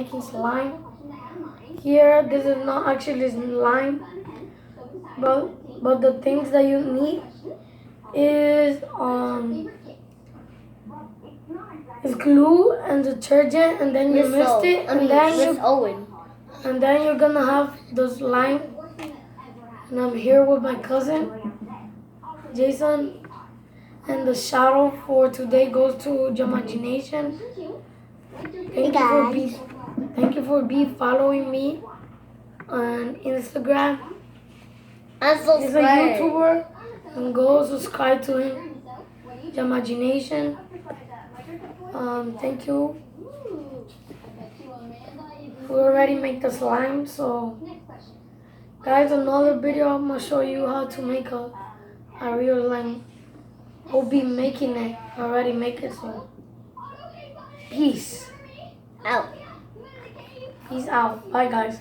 making slime. Here, this is not actually slime, but the things that you need is glue and detergent, and then you mixed it, and then you're gonna have the slime. And I'm here with my cousin, Jason. And the shout out for today goes to Jamagination. Thank you for following me on Instagram. He's a YouTuber, and go subscribe to him, Jamagination. Thank you. We already make the slime, so guys, another video I'm gonna show you how to make a real slime. We'll be making it. Already make it, so peace out. Peace out. Bye, guys.